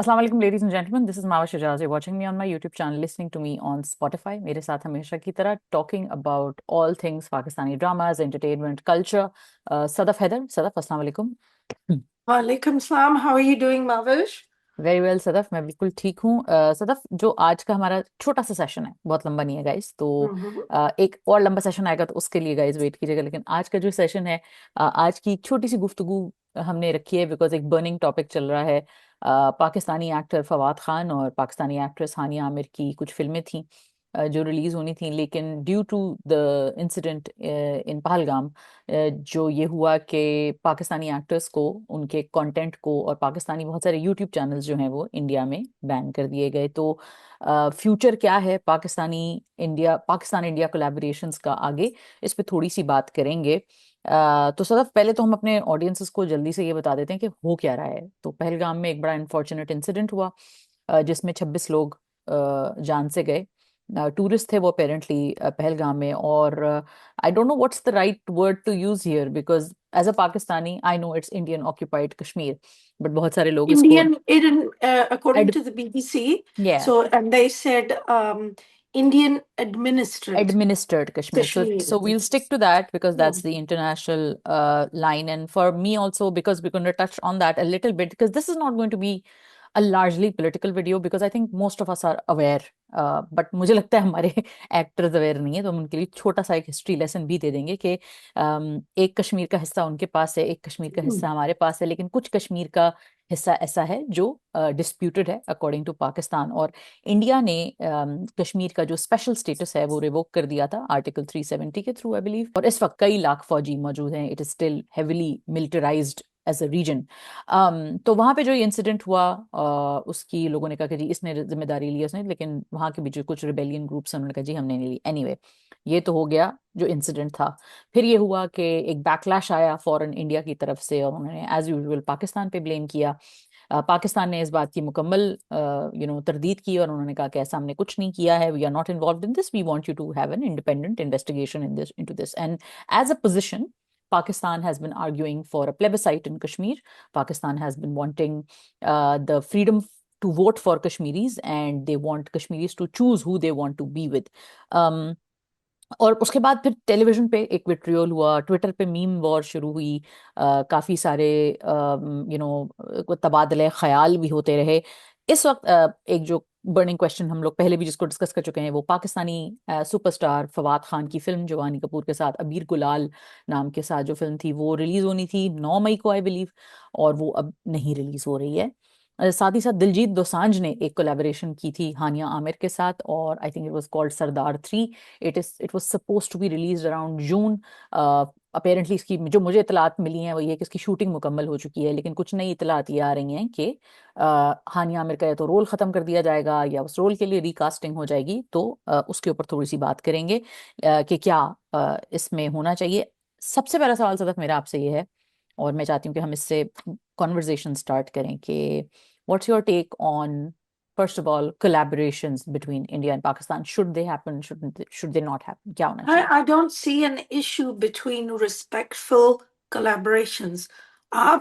Assalamu alaikum, ladies and gentlemen. This is Mawa Shajaz. You're watching me on my YouTube channel, listening to me on Spotify. मेरे साथ हमेशा की तरह talking about all things Pakistani dramas, entertainment, culture. Sadaf Haider. Sadaf, assalamu alaikum. Walaikum salam. How are you doing, Mavish? Very well Sadaf, मैं बिल्कुल ठीक हूँ। सदफ, जो आज का हमारा छोटा सा सेशन है, बहुत लंबा नहीं है गाइस, तो Mhm. एक और लंबा सेशन आएगा तो उसके लिए गाइस वेट कीजिएगा। लेकिन आज का जो सेशन है, आज की छोटी सी गुफ्तगू हमने रखी है बिकॉज एक बर्निंग टॉपिक चल रहा है। पाकिस्तानी एक्टर फवाद खान और पाकिस्तानी एक्ट्रेस हानिया आमिर की कुछ फिल्में थी जो रिलीज होनी थी, लेकिन due to the incident in Pahalgam, जो ये हुआ कि पाकिस्तानी एक्टर्स को, उनके कंटेंट को और पाकिस्तानी बहुत सारे यूट्यूब चैनल्स जो हैं वो इंडिया में बैन कर दिए गए। तो फ्यूचर क्या है पाकिस्तान इंडिया कोलैबोरेशंस का आगे, इस पे थोड़ी सी बात करेंगे। तो सदफ, पहले तो हम अपने ऑडियंसेस को जल्दी से ये बता देते हैं कि हो क्या रहा है। तो पहलगाम में एक बड़ा अनफॉर्चुनेट इंसिडेंट हुआ जिसमें 26 लोग जान से गए। टूरिस्ट थे वो अपेरेंटली पहलगाम में, और I don't know what's the right word to use here because as a Pakistani I know it's Indian occupied Kashmir, but बहुत सारे लोग इसको According एड to the BBC, या and they said Indian administered administered Kashmir. So Kashmir. we'll stick to that because that's Hmm. the international line. And for me also, because we're going to touch on that a little bit, because this is not going to be a largely political video, because I think most of us are aware. But मुझे लगता है हमारे actors aware नहीं है, तो हम उनके लिए छोटा सा एक हिस्ट्री लेसन भी दे देंगे कि एक कश्मीर का हिस्सा उनके पास है, एक कश्मीर का हिस्सा हमारे पास है, लेकिन कुछ कश्मीर का हिस्सा ऐसा है जो डिस्प्यूटेड है अकॉर्डिंग टू पाकिस्तान। और इंडिया ने कश्मीर का जो स्पेशल स्टेटस है वो रिवोक कर दिया था आर्टिकल 370 के थ्रू, आई बिलीव। और इस वक्त कई लाख फौजी मौजूद हैं, it is still heavily militarized as a region. तो वहां पे जो इंसिडेंट हुआ, उसकी लोगों ने कहा कि जी इसने जिम्मेदारी ली उसने, लेकिन वहां के भी जो कुछ रिबेलियन ग्रुप्स हैं उन्होंने कहा जी हमने नहीं ली। एनीवे, ये तो हो गया जो इंसिडेंट था। फिर ये हुआ कि एक बैकलैश आया फॉरेन इंडिया की तरफ से, और उन्होंने एज यूजुअल पाकिस्तान पे ब्लेम किया। पाकिस्तान ने इस बात की मुकम्मल तरदीद की, और उन्होंने कहा कि ऐसा हमने कुछ नहीं किया है, we are not involve in this, we want you to have an independent investigation into this. And as a position, Pakistan has been arguing for a plebiscite in Kashmir. Pakistan has been wanting the freedom to vote for Kashmiris, and they want Kashmiris to choose who they want to be with. Um, और उसके बाद फिर television पे एक vitriol हुआ, Twitter पे meme war शुरू हुई, काफी सारे तबादले ख्याल भी होते रहे। इस वक्त एक जो बर्निंग क्वेश्चन हम लोग पहले भी जिसको डिस्कस कर चुके हैं, वो पाकिस्तानी सुपरस्टार फवाद खान की फिल्म जो वानी कपूर के साथ, अबीर गुलाल नाम के साथ जो फिल्म थी, वो रिलीज होनी थी 9 मई को आई बिलीव, और वो अब नहीं रिलीज हो रही है। साथ ही साथ दिलजीत दोसांझ ने एक कोलैबोरेशन की थी हानिया आमिर के साथ, और I think it was called Sardar 3। It was suppose to be release around June. Apparently इसकी जो मुझे इतलात मिली हैं वो ये है कि इसकी शूटिंग मुकम्मल हो चुकी है, लेकिन कुछ नई इतलात ये आ रही हैं कि हानिया आमिर का या तो रोल खत्म कर दिया जाएगा या उस रोल के लिए रिकास्टिंग हो जाएगी। तो उसके ऊपर थोड़ी सी बात करेंगे कि क्या इसमें होना चाहिए। सबसे पहला सवाल सदफ मेरा आपसे ये है, और मैं चाहती हूँ कि हम इससे कॉन्वर्जेशन स्टार्ट करें कि what's your take on, first of all, collaborations between India and Pakistan? Should they happen? Should they not happen? क्या होना चाहिए? I don't see an issue between respectful collaborations. Uh,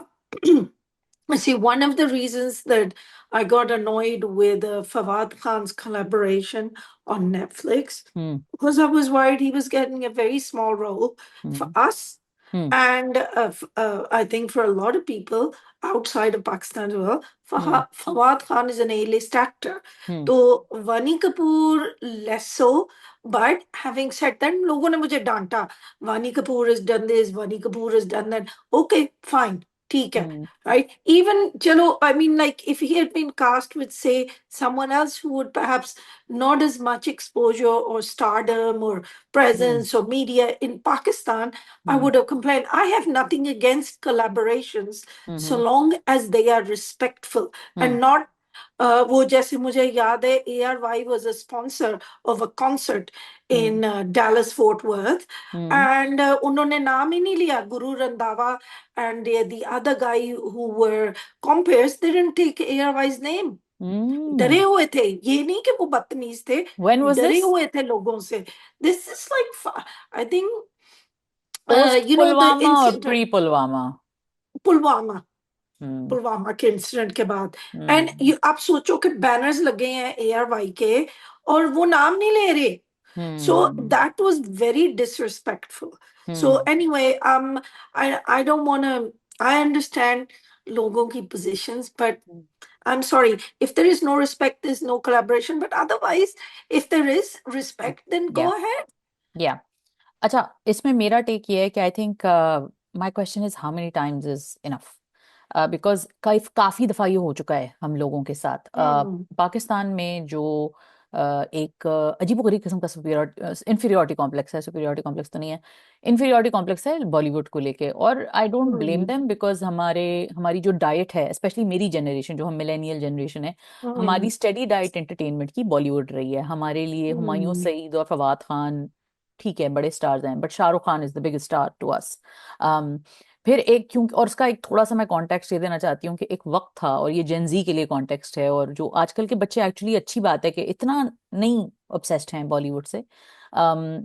see, one of the reasons that I got annoyed with Fawad Khan's collaboration on Netflix hmm. because I was worried he was getting a very small role for hmm. us. Hmm. And I think for a lot of people outside of Pakistan as well, hmm. Fawad Khan is an A-list actor. Hmm. So Vani Kapoor less so. But having said that, लोगों ने मुझे डांटा. Vani Kapoor has done this, Vani Kapoor has done that. Okay, fine. ठीक है, हम्म। right? Even, chalo, I mean, like, if he had been cast with, say, someone else who would perhaps not as much exposure or stardom or hmm. presence or media in Pakistan, I hmm. would have complained. I have nothing against collaborations so hmm. long as they are respectful hmm. and not वो जैसे मुझे याद है ARY was a sponsor of a concert hmm. in Dallas Fort Worth hmm. and उन्होंने नाम ही नहीं लिया Guru Randhawa and the other guy who were compeers they didn't take ARY's name. डरे हम्म। हुए थे, ये नहीं कि वो बदतमीज थे, When was डरे this? हुए थे लोगों से. This is like I think Post the Pulwama or incident pre Pulwama? Pulwama. हम्म। पुलवामा के इंसिडेंट के बाद। एंड हम्म। आप सोचो कि बैनर्स लगे हैं ARY के और वो नाम नहीं ले रहे। So hmm. that was very disrespectful. So hmm. anyway, I don't want to. I understand लोगों की positions, but I'm sorry. If there is no respect, there's no collaboration. But otherwise, if there is respect, then go या ahead. या अच्छा, इसमें मेरा take ये है कि I think my question is how many times is enough, because काफी दफा ये हो चुका है हम लोगों के साथ। Hmm. पाकिस्तान में जो एक अजीबोगरीब किस्म का इंफीरियोरिटी कॉम्प्लेक्स है, सुपीरियोरिटी कॉम्प्लेक्स तो नहीं है, इंफीरियोरिटी कॉम्प्लेक्स है बॉलीवुड को लेके। और I don't blame Hmm. Them, because हमारी जो डाइट है, स्पेशली मेरी जनरेशन जो हम मिलेनियल जनरेशन है, Hmm. हमारी स्टडी डाइट एंटरटेनमेंट की बॉलीवुड रही है। हमारे लिए हुमायूं Hmm. सईद और फवाद खान ठीक है बड़े स्टार्स हैं, but Shahrukh Khan is the biggest star to us. फिर एक क्योंकि, और उसका एक थोड़ा सा मैं कॉन्टेक्स्ट ये देना चाहती हूँ कि एक वक्त था, और ये जेंजी के लिए कॉन्टेक्स्ट है, और जो आजकल के बच्चे एक्चुअली अच्छी बात है कि इतना नहीं ऑब्सेस्ड हैं बॉलीवुड से।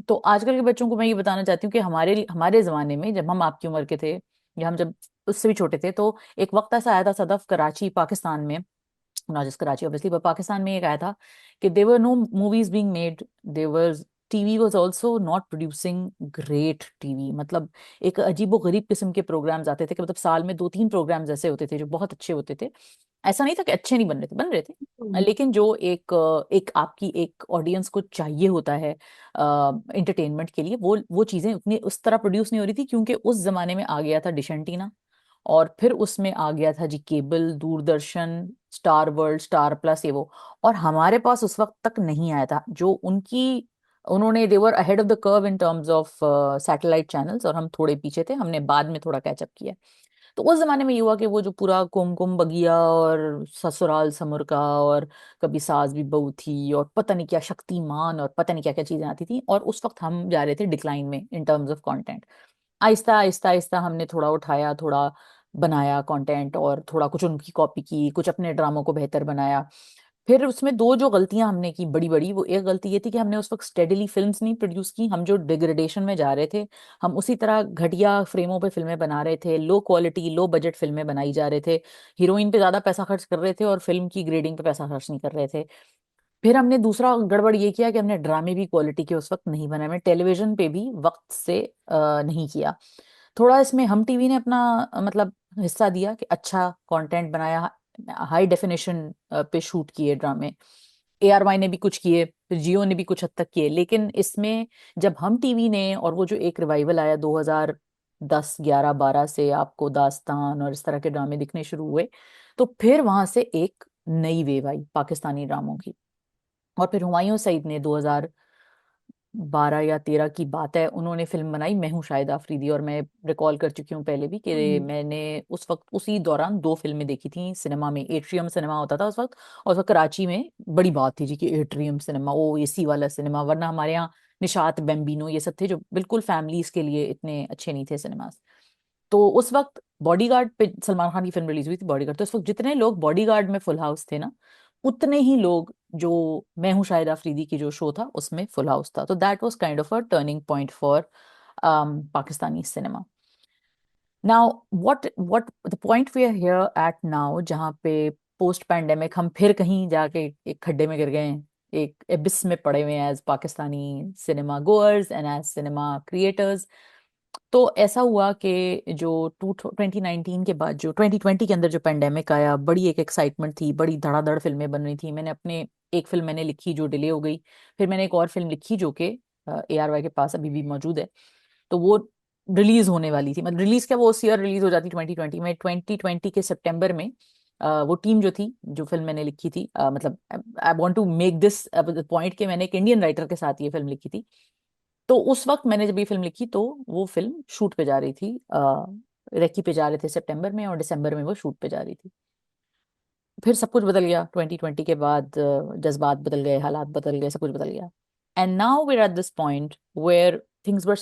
तो आजकल के बच्चों को मैं ये बताना चाहती हूँ कि हमारे हमारे ज़माने में जब हम आपकी उम्र के थे, या हम जब उससे भी छोटे थे, तो एक वक्त ऐसा आया था सदफ, कराची पाकिस्तान में, नॉट जस्ट कराची ऑब्वियसली, पर पाकिस्तान में एक आया था कि there were no movies being made, their TV was also not producing great TV. मतलब एक अजीबो गरीब किस्म के प्रोग्राम्स आते थे कि मतलब साल में 2-3 प्रोग्राम्स ऐसे होते थे जो बहुत अच्छे होते थे। ऐसा नहीं था कि अच्छे नहीं बन रहे थे, बन रहे थे, Hmm. लेकिन जो एक आपकी एक ऑडियंस को चाहिए होता है इंटरटेनमेंट के लिए, वो चीजें उतनी उस तरह प्रोड्यूस नहीं हो रही थी, क्योंकि उस जमाने में आ गया था डिश एंटीना, और फिर उसमें आ गया था Zee cable, Doordarshan, Star World, Star Plus, ये वो। और हमारे पास उस वक्त तक नहीं आया था जो उनकी, उन्होंने they were ahead of the curve in terms of satellite channels, और हम थोड़े पीछे थे, हमने बाद में थोड़ा कैचअप किया। तो उस जमाने में ये हुआ कि वो जो पूरा कुमकुम बगिया और ससुराल समर का और कभी सास भी बहू थी और पता नहीं क्या शक्तिमान और पता नहीं क्या क्या चीजें आती थी, और उस वक्त हम जा रहे थे डिक्लाइन में इन terms of content. Aahista Aahista Aahista हमने थोड़ा उठाया, थोड़ा बनाया कंटेंट, और थोड़ा कुछ उनकी कॉपी की, कुछ अपने ड्रामों को बेहतर बनाया। फिर उसमें दो जो गलतियां हमने की बड़ी बड़ी, वो एक गलती ये थी कि हमने उस वक्त स्टेडीली फिल्म्स नहीं प्रोड्यूस की, हम जो डिग्रेडेशन में जा रहे थे, हम उसी तरह घटिया फ्रेमों पे फिल्में बना रहे थे, लो क्वालिटी लो बजट फिल्में बनाई जा रहे थे, हीरोइन पे ज्यादा पैसा खर्च कर रहे थे और फिल्म की ग्रेडिंग पे पैसा खर्च नहीं कर रहे थे। फिर हमने दूसरा गड़बड़ ये किया कि हमने ड्रामे भी क्वालिटी के उस वक्त नहीं बनाए, हमने टेलीविजन पे भी वक्त से नहीं किया। थोड़ा इसमें हम टीवी ने अपना मतलब हिस्सा दिया कि अच्छा कंटेंट बनाया, हाई डेफिनेशन पे शूट किए ड्रामे, ARY ने भी कुछ किए, फिर जियो ने भी कुछ हद तक किए। लेकिन इसमें जब हम टीवी ने, और वो जो एक रिवाइवल आया 2010 11 12 से, आपको दास्तान और इस तरह के ड्रामे दिखने शुरू हुए, तो फिर वहां से एक नई वेव आई पाकिस्तानी ड्रामों की। और फिर हुमायूं सईद ने 2012 या 13 की बात है, उन्होंने फिल्म बनाई मैं हूँ शाहिद आफरीदी, और मैं रिकॉल कर चुकी हूँ पहले भी कि Hmm. मैंने उस वक्त उसी दौरान दो फिल्में देखी थी सिनेमा में। एट्रियम सिनेमा होता था उस वक्त, और उस वक्त कराची में बड़ी बात थी जी कि एट्रियम सिनेमा, ओ AC वाला सिनेमा, वरना हमारे यहाँ निशात बेम्बिनो ये सब थे जो बिल्कुल फैमिलीज के लिए इतने अच्छे नहीं थे सिनेमास। तो उस वक्त बॉडीगार्ड पे सलमान खान की फिल्म रिलीज हुई थी बॉडीगार्ड, तो उस वक्त जितने लोग बॉडीगार्ड में फुल हाउस थे ना, उतने ही लोग जो मैं हूँ शाहिद आफरीदी की जो शो था उसमें फुल हाउस था। तो that was kind of a turning point for Pakistani cinema. Now what the point we are here at now, जहाँ पे पोस्ट पैंडेमिक हम फिर कहीं जाके एक खड्डे में गिर गए हैं, एक एबिस में पड़े हुए हैं as Pakistani cinema goers and as cinema creators. तो ऐसा हुआ कि जो 2019 के बाद, जो 2020 के अंदर जो पेंडेमिक आया, बड़ी एक एक्साइटमेंट थी, बड़ी धड़ाधड़ फिल्में बन रही थी। मैंने अपने एक फिल्म मैंने लिखी जो डिले हो गई, फिर मैंने एक और फिल्म लिखी जो कि ARY के पास अभी भी मौजूद है। तो वो रिलीज होने वाली थी, मतलब रिलीज क्या, वो उस ईयर रिलीज हो जाती 2020 में। 2020 के सितंबर में वो टीम जो थी, जो फिल्म मैंने लिखी थी, मतलब I want to make this point कि मैंने एक इंडियन राइटर के साथ ये फिल्म लिखी थी। तो उस वक्त मैंने जब ये फिल्म लिखी तो वो फिल्म शूट पे जा रही थी, रेकी पे जा रहे थे सितंबर में, और दिसंबर में वो शूट पे जा रही थी। फिर सब कुछ बदल गया 2020 के बाद, जज्बात बदल गए, हालात बदल गए, सब कुछ बदल गया। And now we're at this point where things were,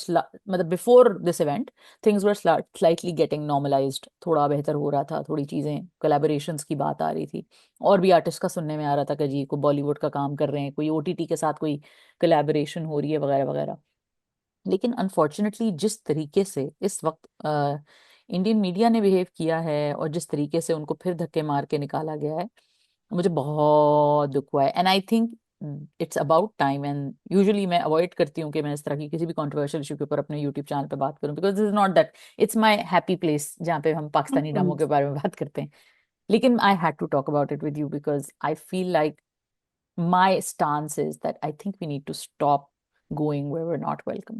मतलब before this event things were slightly getting normalized, थोड़ा बेहतर हो रहा था, थोड़ी चीजें कोलैबोरेशंस की बात आ रही थी, और भी आर्टिस्ट का सुनने में आ रहा था कि जी को बॉलीवुड का काम कर रहे हैं, कोई OTT के साथ कोई कोलैबोरेशन हो रही है वगैरह वगैरह। लेकिन अनफॉर्चुनेटली जिस तरीके से इस वक्त इंडियन मीडिया ने बिहेव किया है और जिस तरीके से उनको फिर धक्के मार के निकाला गया है, मुझे बहुत दुख हुआ है। And I think it's about time. And usually मैं अवॉइड करती हूँ कि मैं इस तरह की किसी भी कंट्रोवर्शियल इशू के ऊपर अपने यूट्यूब चैनल पे बात करूँ, because this is not that, it's my happy place जहाँ पे हम पाकिस्तानी ड्रामों Mm. के बारे में बात करते हैं। लेकिन I had to talk about it with you because I feel like my stance is that I think we need to stop going where we're not welcome.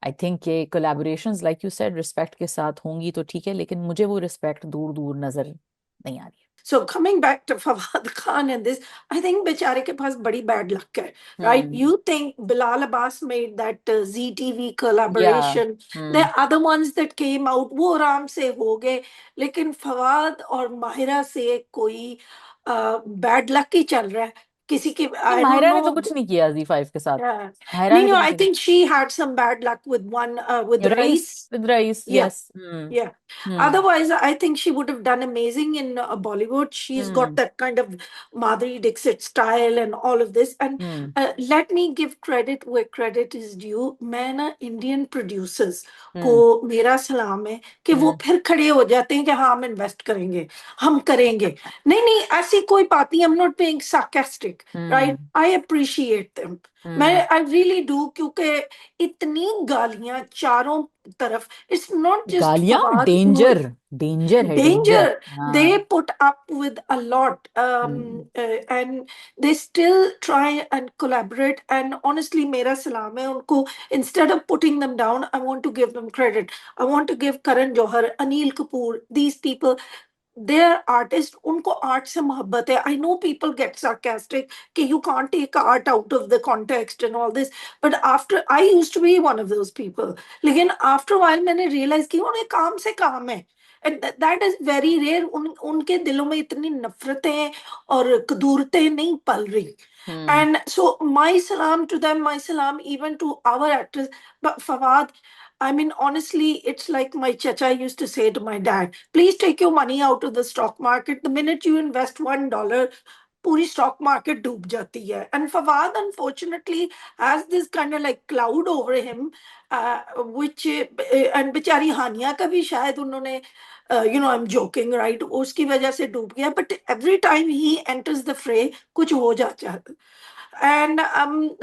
I think ये collaborations like you said respect के साथ होंगी तो ठीक है, लेकिन मुझे वो respect दूर दूर नजर नहीं आ रही So coming back to Fawad Khan and this, I think बेचारे के पास बड़ी bad luck है, है। right? You think Bilal Abbas made that ZTV yeah। collaboration? The other ones that came out वो आराम से हो गए, लेकिन फवाद और माहिरा से कोई bad luck ही चल रहा है किसी की, नहीं, I don't माहिरा ने तो know. कुछ नहीं किया Z5 के साथ। Yeah. माहिरा No, ने no, तो I नहीं think she had some bad luck with one, with किया। Raees, Rais. With Raees, Yeah, yes. yeah. Hmm. Otherwise, I think she would have done amazing in Bollywood. She's got hmm. that kind of Madhuri Dixit style and all of this. And hmm. let me give credit where credit is due. मैं ना Indian producers को हम्म। मेरा सलाम है कि वो हम्म। फिर खड़े हो जाते हैं कि हाँ हम इन्वेस्ट करेंगे, हम करेंगे। नहीं नहीं, ऐसी कोई बात नहीं। I'm not being sarcastic, right? Hmm. I appreciate them. मैं हम्म। I really do, क्योंकि इतनी गालियां चारों तरफ, it's not just गालियां, Fawad who डेंजर, डेंजर है, डेंजर। danger. They हाँ। put up with a lot, hmm. and they still try and collaborate. And honestly, mera salam hai unko. Instead of putting them down, I want to give them credit. I want to give Karan Johar, Anil Kapoor, these people. They're artists. उनको art से मोहब्बत है. I know people get sarcastic कि you can't take art out of the context and all this. But after, I used to be one of those people. लेकिन after a while मैंने realize कि उन्हें काम से काम है. And that is very rare. उनके दिलों में इतनी नफरतें और कदूरतें नहीं पल रही. हम्म। And so my salam to them, my salam even to our actors. But Fawad, I mean, honestly, it's like my chacha used to say to my dad, please take your money out of the stock market. The minute you invest $1, पूरी stock market डूब जाती है. And Fawad, unfortunately, has this kind of like cloud over him, which, and बेचारी हानिया का भी शायद उन्होंने, I'm joking, right? उसकी वजह से डूब गया. But every time he enters the fray, कुछ हो जाता है. And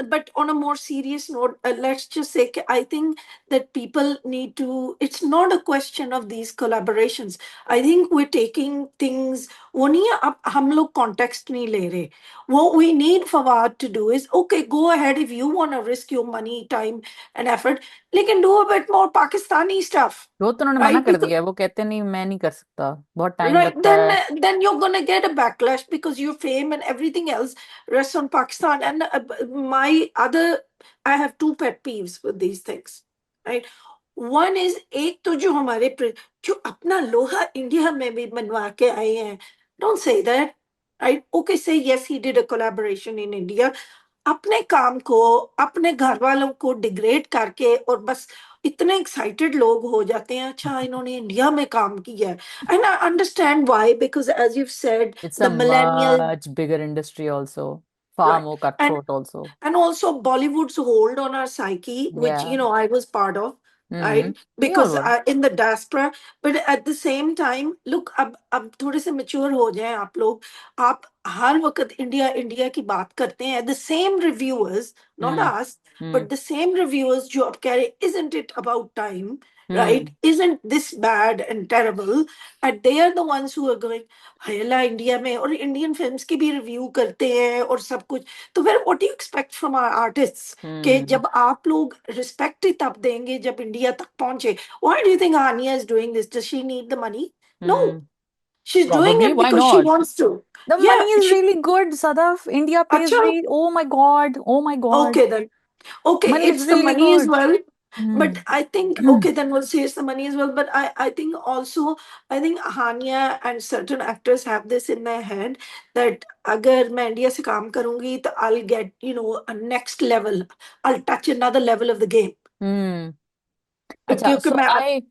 but on a more serious note, let's just say I think that people need to, it's not a question of these collaborations. I think we're taking things, वो नहीं है, अब हम लोग context नहीं ले रहे. What we need Fawad to do is, okay, go ahead if you want to risk your money, time and effort, लेकिन do a bit more Pakistani stuff, वो तो उन्होंने मना right? कर Because, दिया है, वो कहते नहीं मैं नहीं कर सकता, बहुत टाइम right, लगता है। then you're gonna get a backlash because your fame and everything else rests on Pakistan. And my other, I have two pet peeves with these things, right? One is, एक तो जो हमारे जो अपना लोहा India में भी बनवा के आए हैं, don't say that, right? Okay, say yes, he did a collaboration in India. अपने काम को, अपने घर वालों को डिग्रेड करके और बस इतने एक्साइटेड लोग हो जाते हैं, अच्छा इन्होंने इंडिया में काम किया है. And I understand why, because as you said, it's a the millennial, much bigger industry also, far right, more cutthroat also. and also Bollywood's hold on our psyche, which Yeah. I was part of, hmm. right? we all Because were. in the diaspora, but at the same time, look, अब थोड़े से mature हो जाएं आप लोग, आप हर वक्त India India की बात करते हैं. The same reviewers, not hmm. us, hmm. but the same reviewers जो अब कह रहे, isn't it about time? Right? Hmm. Isn't this bad and terrible? And they are the ones who are going, हयला India में, और Indian films की भी review करते हैं और सब कुछ. तो फिर what you expect from our artists, कि हम्म। जब आप लोग रिस्पेक्ट ही तब देंगे जब इंडिया तक पहुंचे. Why do you think Hania is doing this? Does she need the money? No, hmm. She is doing Probably, it why because she not? Wants to. The या money is really good, Sadaf. India pays अच्छा, very, oh my God, oh my God. Okay then, okay, Money is it's the really money as good. well. But Hmm. I think, okay, then we'll say it's the money as well. But I think also, I think Hania and certain actors have this in their head that अगर मैं India से काम करूंगी तो I'll get, a next level. I'll touch another level of the game. Hmm. अच्छा, क्योंकि so मैं, I,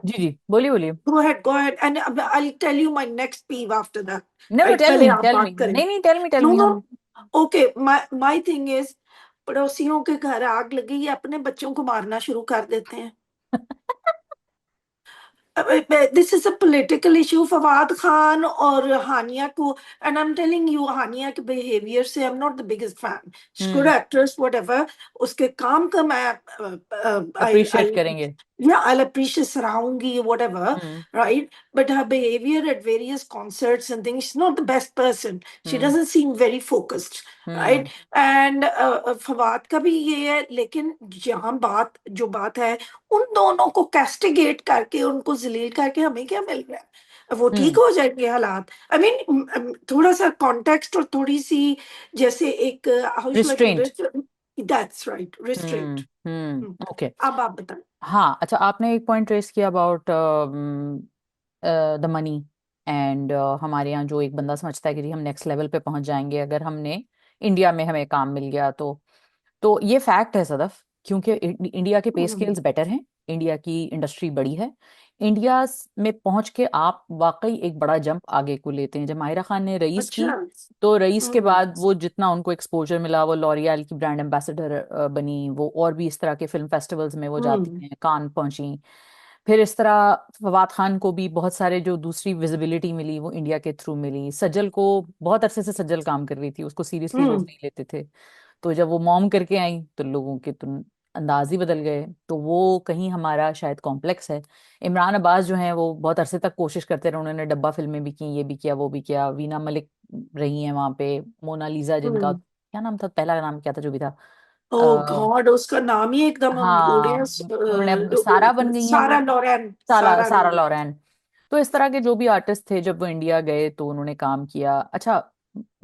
जी जी, बोलिए बोलिए। go ahead, and I'll tell you my next peeve after that. No, no, Right? पहले आप tell me. बात करें. नहीं नहीं, tell No, me, no. हम। Okay, my thing is, पड़ोसियों के घर आग लगी, अपने बच्चों को मारना शुरू कर देते हैं. This is a political issue. Fawad Khan और हानिया को, and I'm telling you, हानिया के behavior से I'm not the biggest fan. She's good hmm, actress, whatever. उसके काम का मैं अप्रिशिएट I करेंगे। yeah, I'll appreciate सराहूंगी, whatever, hmm, right? But her behavior at various concerts and things, she's not the best person. She hmm, doesn't seem very focused, right? Hmm, And Fawad का भी ये है, लेकिन जहाँ बात जो बात है, उन दोनों को कैस्टिगेट करके उनको जलील करके हमें क्या मिल रहा है? वो ठीक हम्म, हो जाएंगे हालात। आई मीन थोड़ा सा कॉन्टेक्स्ट और थोड़ी सी, जैसे एक how should I put restraint. It, that's right, restraint. Okay. अब आप बताएं। हाँ, अच्छा, आपने एक पॉइंट रेस किया अबाउट द मनी एंड हमारे यहाँ जो एक बंदा समझता है कि जी हम नेक्स्ट लेवल पे पहुंच जाएंगे अगर हमने इंडिया में हमें काम मिल गया तो ये फैक्ट है सदफ, क्योंकि इंडिया के पे हम्म, स्केल्स बेटर हैं, इंडिया की इंडस्ट्री बड़ी है। इंडिया में पहुंच के आप वाकई एक बड़ा जंप आगे को लेते हैं। जब माहिरा खान ने रईस अच्छा। की, तो रईस के हम्म, बाद वो जितना उनको एक्सपोजर मिला, वो लॉरियल की ब्रांड एम्बेसडर बनी, वो और भी इस तरह के फिल्म फेस्टिवल्स में वो जाती हम्म, हैं, कान पहुंची। फिर इस तरह फवाद खान को भी बहुत सारे जो दूसरी विजिबिलिटी मिली वो इंडिया के थ्रू मिली। सज्जल को बहुत अरसे से सज्जल काम कर रही थी, उसको सीरियसली लोग हम्म, नहीं लेते थे। तो जब वो मॉम करके आई तो लोगों के तो अंदाज ही बदल गए। तो वो कहीं हमारा शायद कॉम्प्लेक्स है। इमरान अब्बास जो हैं वो बहुत अरसे तक कोशिश करते रहे, उन्होंने डब्बा फिल्में भी की, ये भी किया, वो भी किया। वीना मलिक रही हैं वहां पे, मोनालिसा जिनका हम्म। क्या नाम था, पहला नाम क्या था जो भी था, ओ गॉड, उसका नाम ही एकदम हम भूल रहे हाँ, उन्होंने अब सारा बन हैं। गई हैं वो, सारा लॉरेन, सारा सारा सारा लॉरेन। लॉरेन। तो इस तरह के जो भी आर्टिस्ट थे जब वो इंडिया गए तो उन्होंने काम किया। अच्छा,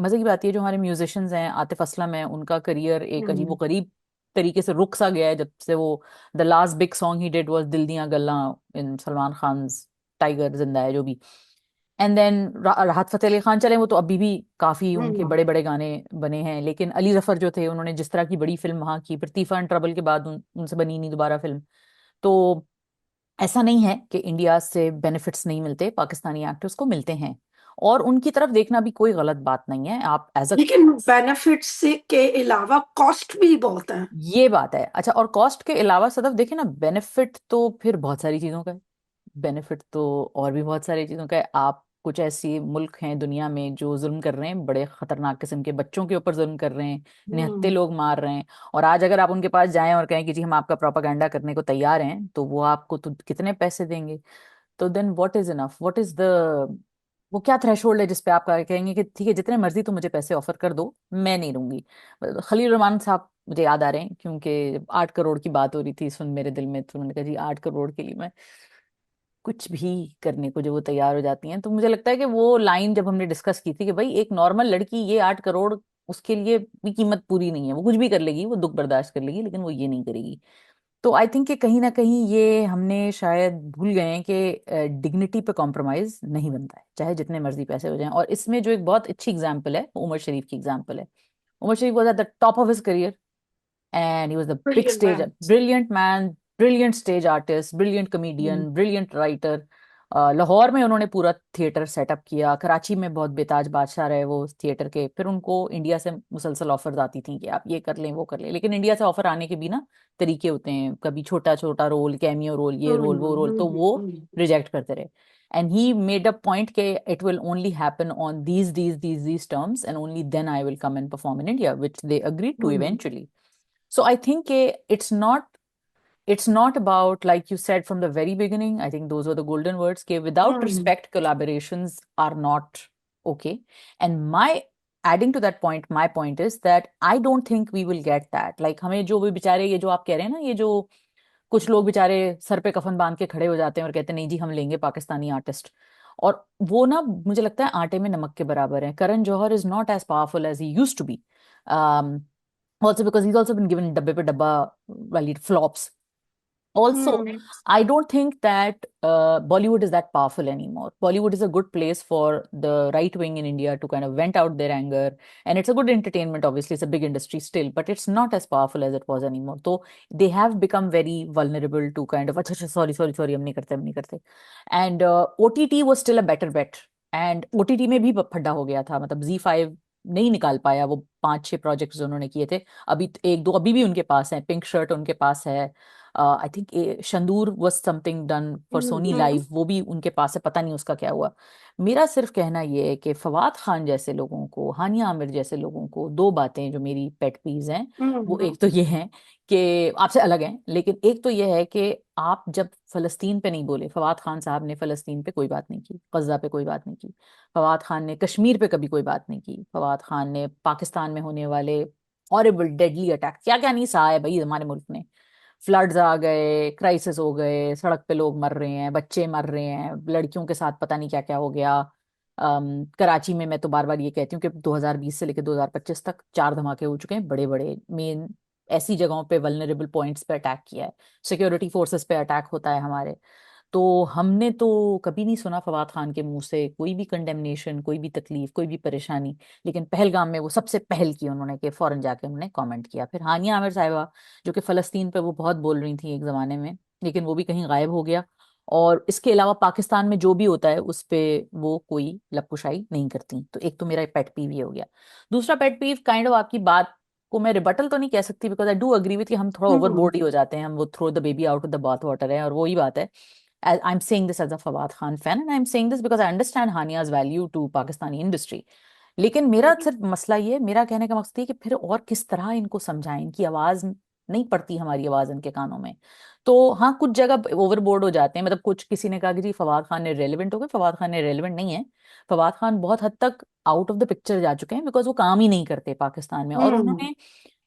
मजे की बात ये, जो हमारे म्यूजिशियंस हैं, आतिफ असलम है, उनका करियर एक हम्म, अजीबोगरीब तरीके से रुक सा गया है जब से वो the last big song he did was दिल दियां गल्लां इन सलमान खान टाइगर जिंदा है जो भी। एंड देन राहत फतेह अली खान चले, वो तो अभी भी काफी उनके हम्म, बड़े बड़े गाने बने हैं। लेकिन अली जफर जो थे, उन्होंने जिस तरह की बड़ी फिल्म वहां की, फिर तीफा एंड ट्रबल के बाद उनसे बनी नहीं दोबारा फिल्म। तो ऐसा नहीं है कि इंडिया से बेनिफिट्स नहीं मिलते, पाकिस्तानी एक्टर्स को मिलते हैं, और उनकी तरफ देखना भी कोई गलत बात नहीं है। आप एज अ, लेकिन बेनिफिट से के अलावा कॉस्ट भी बहुत है। ये बात है। अच्छा, और कॉस्ट के अलावा सदफ देखे ना, बेनिफिट तो फिर बहुत सारी चीजों का है। बेनिफिट तो और भी बहुत सारी चीजों का है। आप कुछ ऐसी मुल्क हैं दुनिया में जो जुल्म कर रहे हैं, बड़े खतरनाक किस्म के बच्चों के ऊपर जुल्म कर रहे हैं, निहत्थे हम्म, लोग मार रहे हैं। और आज अगर आप उनके पास जाएं और कहें कि जी हम आपका प्रोपागेंडा करने को तैयार हैं, तो वो आपको तो कितने पैसे देंगे? तो then what is enough, what is the, वो क्या थ्रेशोल्ड है जिसपे आप कहेंगे कि ठीक है जितने मर्जी तुम मुझे पैसे ऑफर कर दो, मैं नहीं लूंगी? खलील रहमान साहब मुझे याद आ रहे हैं, क्योंकि 8 करोड़ की बात हो रही थी सुन मेरे दिल में, तो उन्होंने कहा जी 8 करोड़ के लिए मैं कुछ भी करने को जो वो तैयार हो जाती हैं। तो मुझे लगता है कि वो लाइन जब हमने डिस्कस की थी कि भाई एक नॉर्मल लड़की ये 8 करोड़, उसके लिए भी कीमत पूरी नहीं है, वो कुछ भी कर लेगी, वो दुख बर्दाश्त कर लेगी, लेकिन वो ये नहीं करेगी। तो आई थिंक कि कहीं ना कहीं ये हमने शायद भूल गए हैं कि डिग्निटी पे कॉम्प्रोमाइज नहीं बनता है, चाहे जितने मर्जी पैसे हो जाएं। और इसमें जो एक बहुत अच्छी एग्जांपल है, वो उमर शरीफ की एग्जांपल है। Umar Sharif was at the top of his career, and he was the big brilliant stage, man. brilliant man, brilliant stage artist, brilliant hmm, comedian, brilliant writer। Lahore में उन्होंने पूरा थिएटर सेटअप किया, कराची में बहुत बेताज बादशाह रहे वो थिएटर के। फिर उनको इंडिया से मुसलसल ऑफर्स आती थी कि आप ये कर लें वो कर लें, लेकिन इंडिया से ऑफर आने के भी ना तरीके होते हैं, कभी छोटा छोटा रोल, कैमियो रोल, ये रोल वो रोल, तो वो रिजेक्ट करते रहे। And he made a point के it will only happen on these terms, and only then I will come and perform in India, which they agreed to hmm, eventually. So I think it's not about, like you said from the very beginning, I think those were the golden words, ke without hmm, respect collaborations are not okay. And my adding to that point, my point is that I don't think we will get that, like हमें जो भी बेचारे, ये जो आप कह रहे हैं ना, ये जो कुछ लोग बेचारे सर पे कफन बांध के खड़े हो जाते हैं और कहते हैं नहीं जी हम लेंगे पाकिस्तानी आर्टिस्ट, और वो ना मुझे लगता है आटे में नमक के बराबर है। Karan Johar is not as powerful as he used to be, also because he's also been given डब्बे पे डब्बा वाली flops. Also, hmm, I don't think that Bollywood is that powerful anymore. Bollywood is a good place for the right wing in India to kind of vent out their anger, and it's a good entertainment. Obviously, it's a big industry still, but it's not as powerful as it was anymore. So they have become very vulnerable to kind of, अच्छा अच्छा sorry sorry sorry हम नहीं करते, हम नहीं करते। And OTT was still a better bet, and OTT में भी फड्डा हो गया था, मतलब Z5 नहीं निकाल पाया वो 5-6 प्रोजेक्ट्स जो उन्होंने किए थे। अभी एक दो अभी भी उनके पास है, पिंक शर्ट उनके पास है, I think Shandur was something done for Soni hmm, live, वो भी उनके पास है, पता नहीं उसका क्या हुआ। मेरा सिर्फ कहना ये है कि फवाद खान जैसे लोगों को, हानिया आमिर जैसे लोगों को, दो बातें जो मेरी पेट पीज हैं, वो हम्म, एक तो ये है कि आपसे अलग हैं, लेकिन एक तो ये है कि आप जब फलस्तीन पे नहीं बोले, फवाद खान साहब ने फलस्तीन पे कोई बात नहीं की, गजा पे कोई बात नहीं की, फवाद खान ने कश्मीर पे कभी कोई बात नहीं की, फवाद खान ने पाकिस्तान में होने वाले हॉरिबल डेडली अटैक, क्या क्या नहीं सहा है भाई हमारे मुल्क ने, फ्लड्स आ गए, क्राइसिस हो गए, सड़क पे लोग मर रहे हैं, बच्चे मर रहे हैं, लड़कियों के साथ पता नहीं क्या क्या हो गया। कराची में मैं तो बार बार ये कहती हूँ कि 2020 से लेकर 2025 तक 4 धमाके हो चुके हैं बड़े बड़े, मेन ऐसी जगहों पे वल्नरेबल पॉइंट्स पे अटैक किया है, सिक्योरिटी फोर्सेस पे अटैक होता है हमारे। तो हमने तो कभी नहीं सुना फवाद खान के मुंह से कोई भी कंडेमनेशन, कोई भी तकलीफ, कोई भी परेशानी, लेकिन पहलगाम में वो सबसे पहल की उन्होंने, कि फौरन जाके उन्होंने कमेंट किया। फिर हानिया आमिर साहिबा, जो कि फलस्तीन पे वो बहुत बोल रही थी एक जमाने में, लेकिन वो भी कहीं गायब हो गया, और इसके अलावा पाकिस्तान में जो भी होता है उस पे वो कोई लपकुशाई नहीं करती। तो एक तो मेरा पेट पीव ये हो गया। दूसरा पेट पीव काइंड ऑफ आपकी बात को मैं रिबटल तो नहीं कह सकती, because I do agree with कि हम थोड़ा हम्म, ओवरबोर्ड ही हो जाते हैं, हम वो throw the baby out of the bath water है, और वही बात है। I'm saying this as a Fawad Khan fan, and I'm saying this because I understand Hania's value to Pakistani industry. लेकिन मेरा सिर्फ मसला ये, मेरा कहने का मकसद ये कि फिर और किस तरह इनको समझाएं, इनकी आवाज नहीं पड़ती, हमारी आवाज इनके कानों में। तो हाँ, कुछ जगह ओवरबोर्ड हो जाते हैं, मतलब कुछ किसी ने कहा कि जी फवाद खान ने रेलिवेंट हो गए, फवाद खान ने रेलिवेंट नहीं है। फवाद खान बहुत हद तक आउट ऑफ द पिक्चर जा चुके हैं, बिकॉज वो काम ही नहीं करते पाकिस्तान में, और हम्म, उन्होंने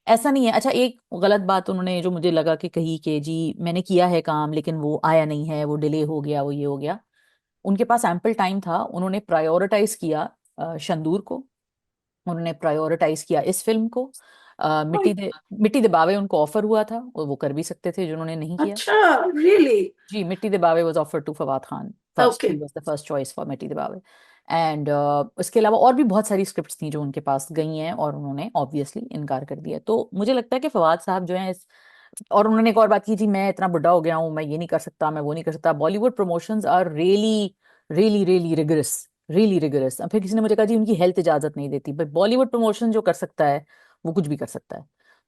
ऐसा नहीं है। अच्छा, एक गलत बात उन्होंने जो मुझे लगा कि कही कि जी मैंने किया है काम लेकिन वो आया नहीं है, वो डिले हो गया, वो ये हो गया। उनके पास एम्पल टाइम था, उन्होंने प्रायोरिटाइज किया शंदूर को, उन्होंने प्रायोरिटाइज किया इस फिल्म को। मिट्टी दे बावे उनको ऑफर हुआ था, और वो कर भी सकते थे, जिन्होंने नहीं किया। अच्छा, really? Ji, Mitti De Baway was offer to Fawad Khan first, okay. He was the first choice for Mitti De बावे। एंड इसके अलावा और भी बहुत सारी स्क्रिप्ट्स थी जो उनके पास गई हैं, और उन्होंने ऑब्वियसली इनकार कर दिया। तो मुझे लगता है कि फवाद साहब जो हैं इस, और उन्होंने एक और बात की थी, मैं इतना बुढ़ा हो गया हूँ, मैं ये नहीं कर सकता, मैं वो नहीं कर सकता। Bollywood promotions are really really really rigorous, really rigorous. फिर किसी ने मुझे कहा जी उनकी हेल्थ इजाजत नहीं देती, भाई बॉलीवुड प्रमोशन जो कर सकता है वो कुछ भी कर सकता है।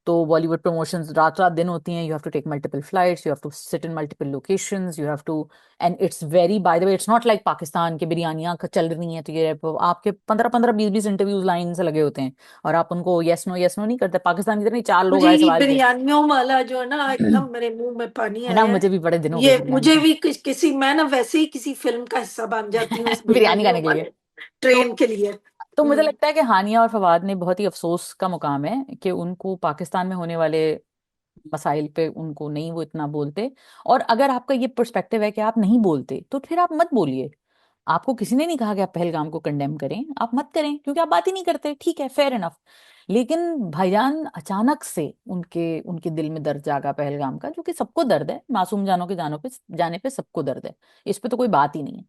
तो बॉलीवुड प्रमोशंस रात रात दिन होती हैं, you have to take multiple flights, you have to sit in multiple locations, you have to, and it's very, by the way, it's not like Pakistan की बिरयानियां चल रही हैं तो ये आपके 15-15 20-20 इंटरव्यूज लाइन से लगे होते हैं, और आप उनको यस नो नहीं करते। पाकिस्तान की तरह नहीं, 4 लोग मुझे आए ये सवाल किया। बिरयानियों वाला जो है ना, एकदम मेरे मुंह में पानी है ना, आया है। मुझे भी बड़े दिन हो गए ये बिरयानी मुझे का भी किसी मैं ना वैसे ही किसी फिल्म का हिस्सा बन जाती हूँ इस बिरयानी बिरयानियों खाने के लिए। वाले तो ट्रेन के लिए। तो मुझे लगता है कि हानिया और फवाद ने बहुत ही अफसोस का मुकाम है कि उनको पाकिस्तान में होने वाले मसाइल पे उनको नहीं वो इतना बोलते। और अगर आपका ये पर्सपेक्टिव है कि आप नहीं बोलते, तो फिर आप मत बोलिए। आपको किसी ने नहीं कहा कि आप पहलगाम को कंडेम करें, आप मत करें, क्योंकि आप बात ही नहीं करते, ठीक है, फेयर इनफ। लेकिन भाईजान अचानक से उनके उनके दिल में दर्द जागा पहलगाम का, जो कि सबको दर्द है, मासूम जानों के जानों पे जाने पे सबको दर्द है, इस पे तो कोई बात ही नहीं है।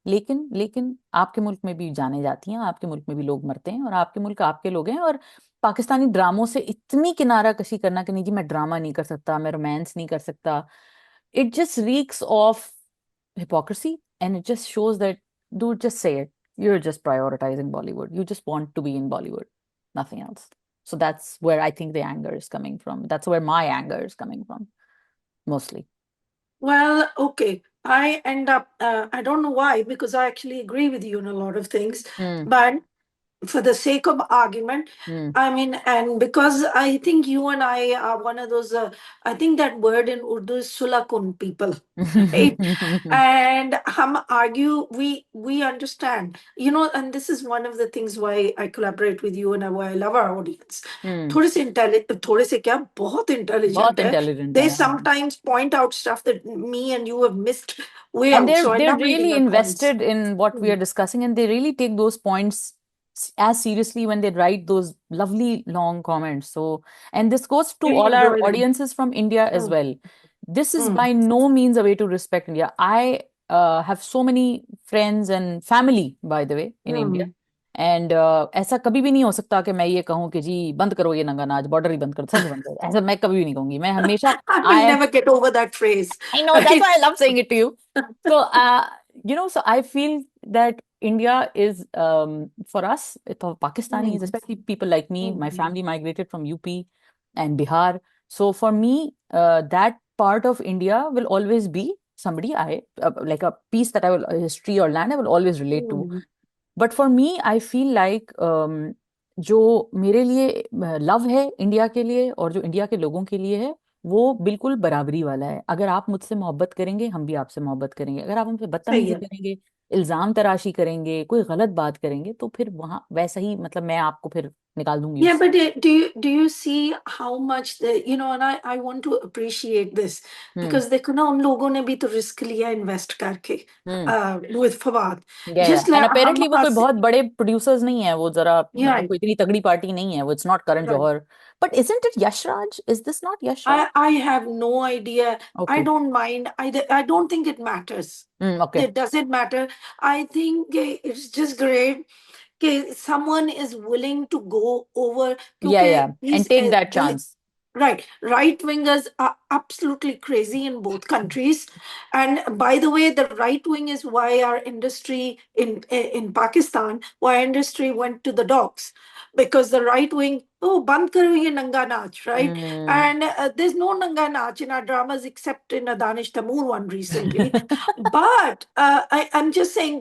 लेकिन आपके मुल्क में भी जाने जाती हैं, आपके मुल्क में भी लोग मरते हैं, और आपके मुल्क आपके लोग हैं। और पाकिस्तानी ड्रामों से इतनी किनारा कशी करना कि नहीं जी मैं ड्रामा नहीं कर सकता, मैं रोमांस नहीं कर सकता, it just reeks of hypocrisy, and it just shows that, dude, just say it. You're just prioritizing Bollywood. You just want to be in Bollywood, nothing else. So that's where I think the anger is coming from. That's where my anger is coming from, mostly. Well, okay. I don't know why, because I actually agree with you on a lot of things. Hmm. But for the sake of argument, Hmm. I mean, and because I think you and I are one of those, I think that word in Urdu is sulakun people, right? And we understand, and this is one of the things why I collaborate with you and why I love our audience. Hmm. थोड़े से intelligent, थोड़े से क्या, बहुत बहुत intelligent है. Intelligent They है, हाँ। sometimes point out stuff that me and you have missed way And out. they're So I they're love reading really your comments. invested in what we are discussing, and they really take those points as seriously when they write those lovely long comments. So, and this goes to Really all our enjoy them. audiences from India as Mm, well. This is mm, by no means a way to respect India. I have so many friends and family, by the way, in India. mm. And ऐसा कभी भी नहीं हो सकता कि मैं ये कहूँ कि जी बंद करो ये नंगा नाच, बॉर्डर ही बंद करो, सब बंद करो, ऐसा मैं कभी भी नहीं कहूंगी। मैं हमेशा, I will I never get over that phrase. I know, that's Right? why I love saying it to you. So, so I feel that India is, for us, for Pakistanis, Mm, especially people like me, my mm, family migrated from UP and Bihar. So for me, that part of India will always be somebody like a piece that I will, history or land I will always relate to. Hmm. But for me I feel like जो मेरे लिए love है India के लिए और जो India के लोगों के लिए है, वो बिल्कुल बराबरी वाला है। अगर आप मुझसे मोहब्बत करेंगे, हम भी आपसे मोहब्बत करेंगे। अगर आप हमसे सही बदतमीजी है। करेंगे, इल्जाम तराशी करेंगे, कोई गलत बात करेंगे, तो फिर वहां वैसा ही, मतलब मैं आपको फिर निकाल दूंगी Yeah, उससे। but do you see how much and I want to appreciate this hmm because देखो ना उन लोगों ने भी तो रिस्क लिया इन्वेस्ट करके हम्म with फवाद या just एंड like हम अपेरेंटली वो कोई us बहुत बड़े प्रोड्यूसर्स नहीं है, वो जरा मतलब yeah कोई इतनी तगड़ी पार्टी नहीं है, वो it's not Karan right Johar. But isn't it Yashraj? Is this not Yashraj? I have no idea. I okay. don't mind. I don't think it matters. Okay. It doesn't matter. I think it's just great that someone is willing to go over या क्योंकि and these take that chance. right wingers are absolutely crazy in both countries. And by the way, the right wing is why our industry in Pakistan, why our industry went to the dogs, because the right wing, oh, band karo ye nanga naach, right? And there's no nanga naach in our dramas except in a Danish Tamoor one recently. But I'm just saying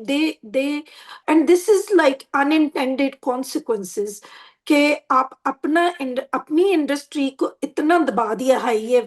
and this is like unintended consequences कि आप अपनी industry को इतना दबा दिया है, ये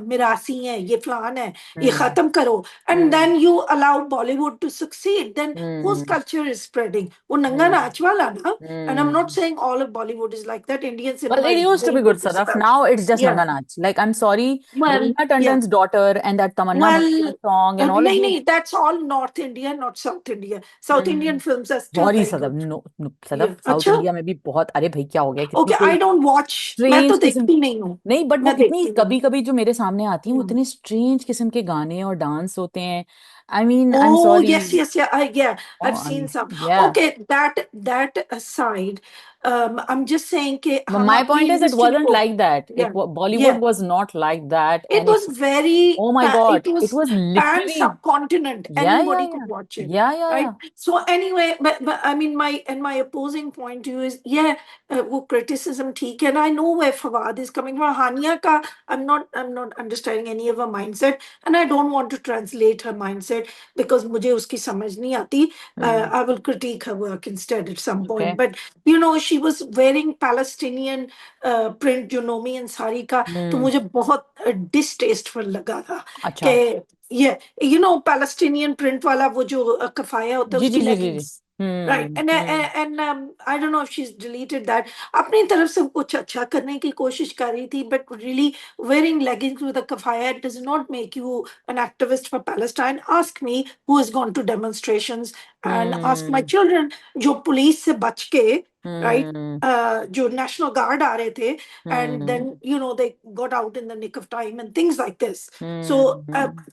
मिरासी है, ये फलान है, ये खत्म करो, and then you allow Bollywood to succeed, then whose culture is spreading? वो नंगा नाच वाला ना. And I'm not saying all of Bollywood is like that. Indian Well, cinema it is used to very be good, good Sadaf. stuff. Now it's just Yeah. Nanga Nach. Like, I'm sorry, Well, Reena yeah. Tandon's daughter and that Tamanna Well, Bhatia song and all of nahi, these. nahi, that's all North India, not South India. South Indian Hmm. films are still Sorry, very Sadaf. good. No, no, Yeah. Sadaf, south अच्छा. India में भी बहुत, अरे भाई क्या हो गया, कितनी Okay, कोई I don't watch. मैं तो स्ट्रेंज किस्म। देखती नहीं हूँ. नहीं, बट वो मैं इतनी देखती नहीं कभी कभी जो मेरे सामने आती हैं, वो हूँ. इतनी स्ट्रेंज किस्म के गाने और डांस होते हैं। I mean, I am Oh, sorry. yes, yes, yeah. Yeah, I've seen some. या Okay, that aside, I'm just saying कि हम माई अपनी point is, it industry wasn't को, like that, yeah, it Bollywood yeah. Was not like that It and it, was very, oh my it God, it was was pan literally, subcontinent. Yeah Anybody could watch it, right? या So anyway, but I mean, my opposing point to you is, yeah, वो criticism ठीक है, and I know where Fawad is coming from. Hania ka, I'm not understanding any of her mindset, and I don't want to translate her mindset because मुझे उसकी समझ नहीं आती. I will critique her work instead at some okay. point. But she was wearing Palestinian print, nomi and sari का, तो मुझे बहुत डिसटेस्टफुल लगा था अच्छा। कि ये पैलेस्टीनियन प्रिंट वाला वो जो कफाया होता है जी जी उसकी जी जी जी। Leggings. Right. And I don't know if she's deleted that. अपनी तरफ से कुछ अच्छा करने की कोशिश कर रही थी, but really wearing leggings with a kafaya does not make you an activist for Palestine. Ask me, who has gone to demonstrations, and ask my children जो पुलिस से बच के, right, जो नेशनल गार्ड आ रहे थे, and then they got out in the nick of time and things like this. So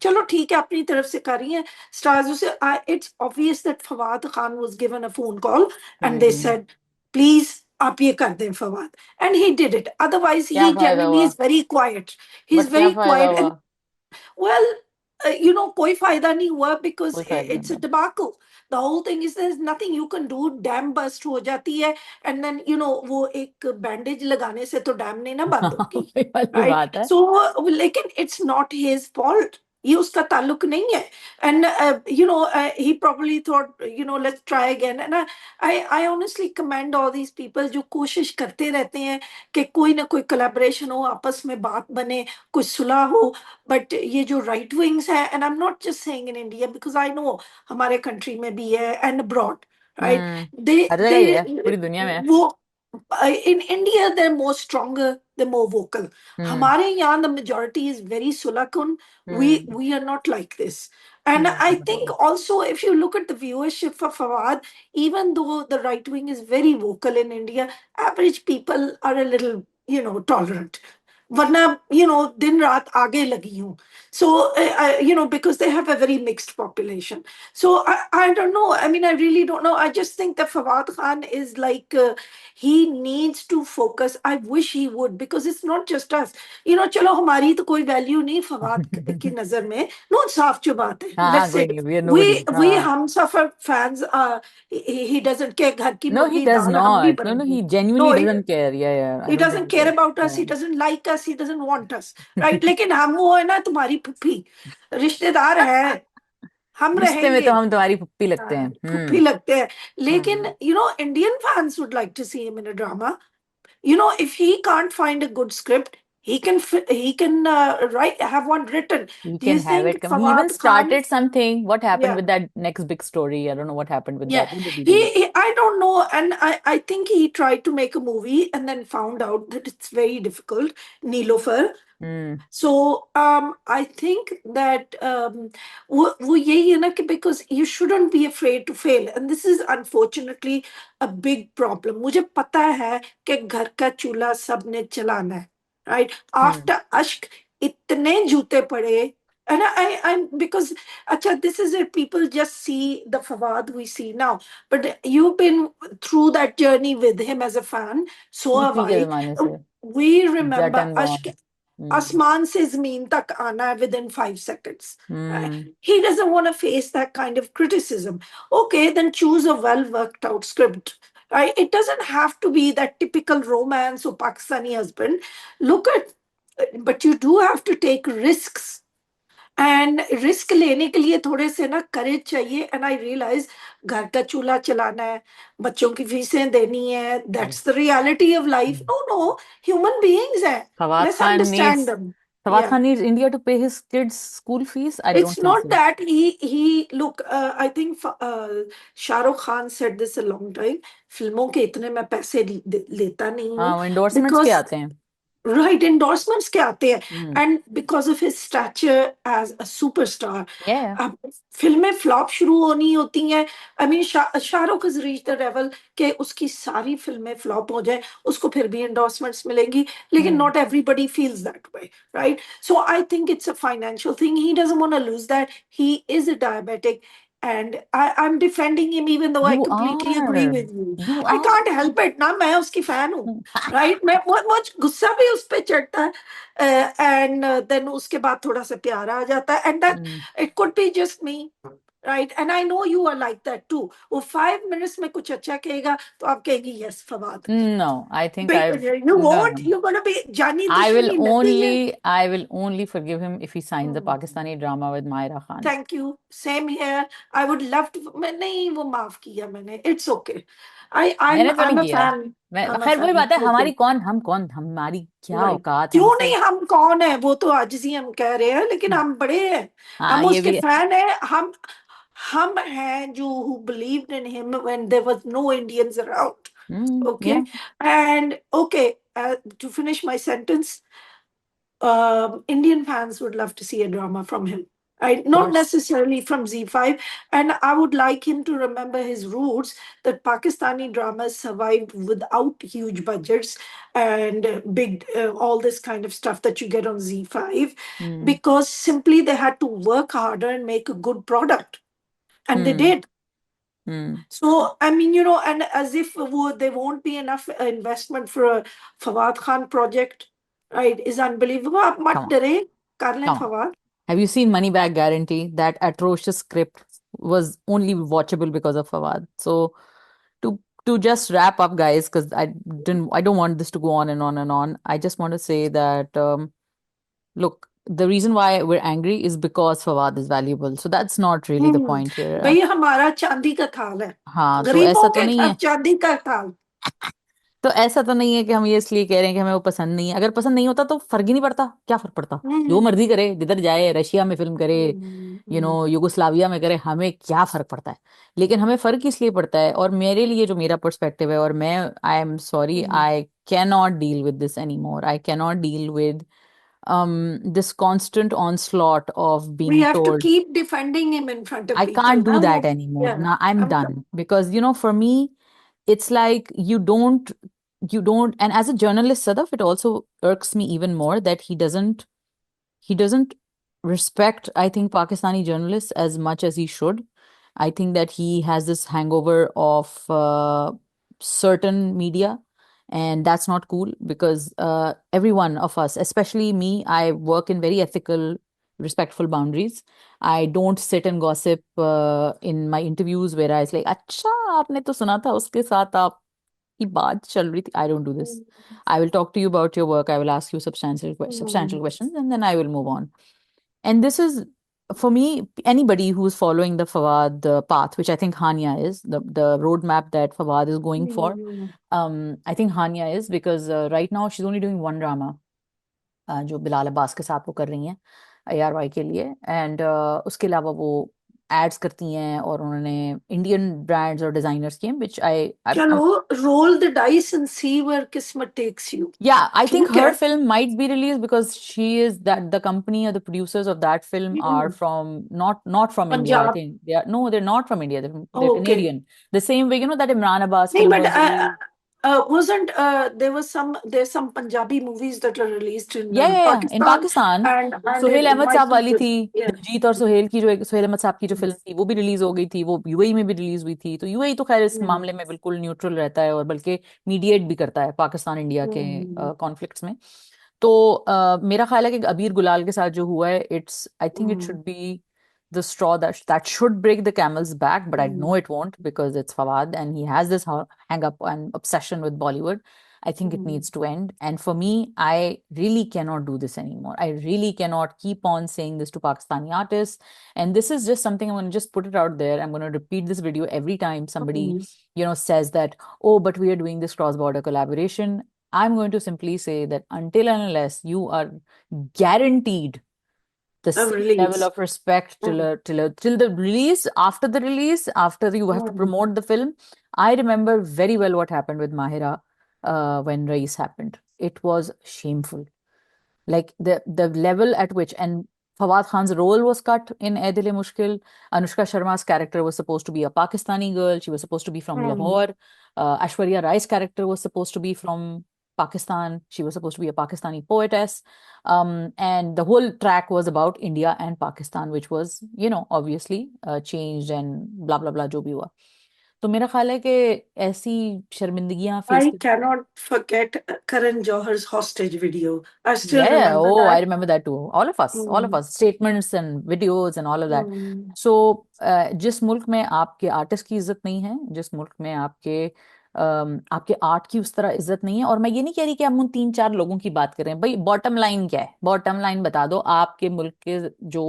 चलो ठीक है, अपनी तरफ से कर रही हैं stars उसे. It's obvious that Fawad Khan was given a phone call and they said, please आप ये कर दें Fawad, and he did it. Otherwise क्या he फायदा generally हुआ? is very quiet. He's but क्या very फायदा quiet. हुआ? And well, कोई फायदा नहीं हुआ because कोई फायदा it's a नहीं। debacle. The whole thing is there's nothing you can do. Dam burst हो जाती है, and then वो एक bandage लगाने से तो dam नहीं ना बंद होगी, वही वाली right? बात है। So लेकिन it's not his fault. ये उसका ताल्लुक नहीं है. And he probably thought, let's try again. And I honestly commend all these people जो कोशिश करते रहते हैं कि कोई ना कोई collaboration हो, आपस में बात बने, कुछ सुलह हो. बट ये जो राइट विंग्स है, and I am not just saying in India because I know हमारे कंट्री में भी है एंड अब्रॉड, राइट, दे हर जगह ही है, दे पूरी दुनिया में है। वो in India they're more stronger, they're more vocal. हम्म हमारे यहाँ the majority is very sulakun. Hmm We are not like this. And I think also if you look at the viewership for Fawad, even though the right wing is very vocal in India, average people are a little, tolerant. वरना दिन रात आगे लगी हूँ. So because they have a very mixed population. So I don't know, I mean I really don't know. I just think that Fawad Khan is like he needs to focus. I wish he would, because it's not just us. चलो हमारी तो कोई value नहीं फवाद की नजर में. No, साफ जो बात है, हाँ हाँ, let's कोई say नहीं, we are we nobodies. we हाँ। हम सफर fans, he doesn't care, घर की No, he मुर्गी does दाल हम भी not. No, no, बनाएंगे. he genuinely No, doesn't care. Yeah, I he don't think doesn't he care does. about us. Yeah. He doesn't like us, he doesn't want us, right? लेकिन हम वो है ना तुम्हारी फुफ्फी, रिश्तेदार है, हम रिश्ते में तो रहेंगे, हम तुम्हारी पुप्पी लगते हैं। हाँ, फुफ्फी लगते हैं. लेकिन हम्म Indian fans would like to see him in a drama. If he can't find a good script, he can write, have one written. he Do you can have think it come. He even Fawad Khan? started something. What happened Yeah. with that next big story? I don't know what happened with Yeah, that. What did he do? I don't know, and I think he tried to make a movie and then found out that it's very difficult. Nilofer. Hmm. So I think that वो यही है ना कि because you shouldn't be afraid to fail, and this is unfortunately a big problem. मुझे पता है कि घर का चूल्हा सबने चलाना है, right? Hmm. After Ashk, इतने जूते पड़े, and I'm because acha, this is it. People just see the Fawad we see now, but you've been through that journey with him as a fan. So have TV के I. जमाने से We जट remember and Ashk. Gone. Hmm आसमान से जमीन तक आना है within 5 seconds. Right? Hmm He doesn't want to face that kind of criticism. Okay, then choose a well worked out script. Right? It doesn't have to be that typical romance or Pakistani husband. Look at, but you do have to take risks. And risk लेने के लिए थोड़े से ना करेज चाहिए. And I realise घर का चूल्हा चलाना है, बच्चों की फीसें देनी है, that's the reality of life. No no, human beings हैं, Fawad let's Khan understand needs them. Fawad yeah, Khan needs India to pay his kids' school fees? I it's don't think not so. that he look, I think Shahrukh Khan said this a long time, फिल्मों के इतने मैं पैसे लेता नहीं हूँ हाँ वो endorsements के because आते हैं। right, endorsements के आते हैं. हम्म And because of his stature as a superstar, yeah अब फिल्में फ्लॉप शुरू होनी होती हैं. I mean Shahrukh is reach the level कि उसकी सारी फिल्में फ्लॉप हो जाए, उसको फिर भी एंडोर्समेंट्स मिलेंगी. लेकिन hmm not everybody feels that way, right? So I think it's a financial thing. He doesn't want to lose that. He is a diabetic, and I'm defending him even though I you completely agree are with you. you I are can't help it ना, मैं उसकी fan हूँ, right? मैं मुझ गुस्सा भी उस पे चढ़ता है, एंड देन उसके बाद थोड़ा सा प्यार आ जाता है, and that Hmm. It could be just me, right? And I know you are like that too. वो 5 मिनट्स में कुछ अच्छा कहेगा तो आप कहेंगी yes Fawad. No, I think I've you no won't, no. You gonna be जानी I will दुश्मनी नहीं है. only I will only forgive him if he signs a Pakistani drama with Myra Khan. Thank you, same here. I would love to. मैं नहीं, वो माफ किया मैंने, इट्स ओके. आई मैंने तो आई नहीं एम अ किया। फैन. मैं आई एम अ खैर वही फैन. बात है, हमारी कौन हम कौन हमारी क्या राइट, औकात है क्यों हमसे। नहीं, हम कौन है वो तो आज ही हम कह रहे हैं, लेकिन हम बड़े हैं, हाँ हम ये उसके भी है। फैन हैं. हम हैं जो who believed in him when there was no Indians around. या Okay, and okay, to finish my sentence, Indian fans would love to see a drama from him. Right? Not course. necessarily from Z5. And I would like him to remember his roots, that Pakistani dramas survived without huge budgets and big, all this kind of stuff that you get on Z5, hmm because simply they had to work harder and make a good product. And they hmm did. Hmm So, I mean, and as if there won't be enough investment for a Fawad Khan project, right, is unbelievable. आप मत come on डरे, कर लें come on, Fawad. have you seen Money Back Guarantee? That atrocious script was only watchable because of Fawad. So to just wrap up guys, because I don't want this to go on and on and on. I just want to say that look, the reason why we're angry is because Fawad is valuable. So that's not really the hmm, point here. भाई हमारा चांदी का थाल है, हाँ तो ऐसा गरीबों तो के नहीं घर है। चांदी का थाल. तो ऐसा तो नहीं है कि हम ये इसलिए कह रहे हैं कि हमें वो पसंद नहीं है। अगर पसंद नहीं होता तो फर्क ही नहीं पड़ता, क्या फर्क पड़ता। जो हम्म, मर्जी करे, जिधर जाए, रशिया में फिल्म करे, हम्म, युगोस्लाविया में करे, हमें क्या फर्क पड़ता है। लेकिन हमें फर्क इसलिए पड़ता है, और मेरे लिए जो मेरा पर्सपेक्टिव है, और मैं I am sorry, hmm. I can not deal with this any more. I can not deal with this constant onslaught of We being have to told keep defending him in front of I people. can't do ना that वो, anymore. yeah, Now I'm I'm done because for me, it's like you don't, and as a journalist, Sadaf, it also irks me even more that he doesn't respect, I think, Pakistani journalists as much as he should. I think that he has this hangover of certain media, and that's not cool because every one of us, especially me, I work in very ethical, respectful boundaries. I don't sit and gossip in my interviews where I was like, अच्छा आपने तो सुना था उसके साथ आप की बात चल रही थी. I don't do this. Mm. I will talk to you about your work. I will ask you substantial Mm. questions, and then I will move on. And this is, for me, anybody who is following the Fawad path, which I think Hania is, the roadmap that Fawad is going for. Mm. I think Hania is, because right now she's only doing one drama, जो बिलाल अब्बास के साथ वो कर रही हैं ARY के लिए. And उसके अलावा वो एड्स करती हैं, और उन्होंने इंडियन ब्रांड्स और डिजाइनर्स किए, विच आई चलो, roll the dice and see where Kismet takes you. Yeah, I think ठीक her है. film might be released because she is that the company or the producers of that film are Hmm. from not from India. I Punjab. think they are, no, they're not from India. They're Okay. Canadian. The same way, that Imran Abbas No, film but was released. wasn't there's some Punjabi movies that are released in Yeah. In Pakistan, Pakistan, and Suhail it Ahmad साहब might be वाली good. थी. Yeah. Diljit और सुहेल की, जो सुहेल अहमद साहब की जो Mm. Film थी, वो भी रिलीज हो गई थी. वो यूएई में भी रिलीज हुई थी. तो यूएई तो खैर इस Mm. मामले में बिल्कुल न्यूट्रल रहता है, और बल्कि मीडिएट भी करता है पाकिस्तान इंडिया के Mm. कॉन्फ्लिक्ट्स में. तो मेरा ख्याल है कि अबीर गुलाल के साथ जो हुआ है, it's I think it Mm. Should be the straw that should break the camel's back, but I know Mm. it won't, because it's Fawad and he has this hang up and obsession with Bollywood. I think it Mm. needs to end. And for me, I really cannot do this anymore. I really cannot keep on saying this to Pakistani artists. And this is just something I'm going to just put it out there. I'm going to repeat this video every time somebody, Mm. says that, oh, but we are doing this cross-border collaboration. I'm going to simply say that until and unless you are guaranteed the A same level release. of respect till Mm. till the release, after the release, after you have to Mm. promote the film. I remember very well what happened with Mahira when Race happened. It was shameful. Like the level at which, and Fawad Khan's role was cut in Ae Dil Hai Mushkil. Anushka Sharma's character was supposed to be a Pakistani girl. She was supposed to be from Mm. Lahore. Aishwarya Rai's character was supposed to be from Pakistan. She was supposed to be a Pakistani poetess. And the whole track was about India and Pakistan, which was, obviously changed and blah, blah, blah, जो भी हुआ. तो मेरा ख्याल है कि ऐसी शर्मिंदगियां face I कर. cannot forget Karan Johar's hostage video. I still Yeah, remember oh, I that. remember that too. All of Mm. us, statements and videos and all of that. Mm. So, जिस मुल्क में आपके artist की इज्जत नहीं है, जिस मुल्क में आपके आर्ट की उस तरह इज्जत नहीं है, और मैं ये नहीं कह रही कि हम उन 3-4 लोगों की बात करें. भाई, बॉटम लाइन क्या है? बॉटम लाइन बता दो. आपके मुल्क के जो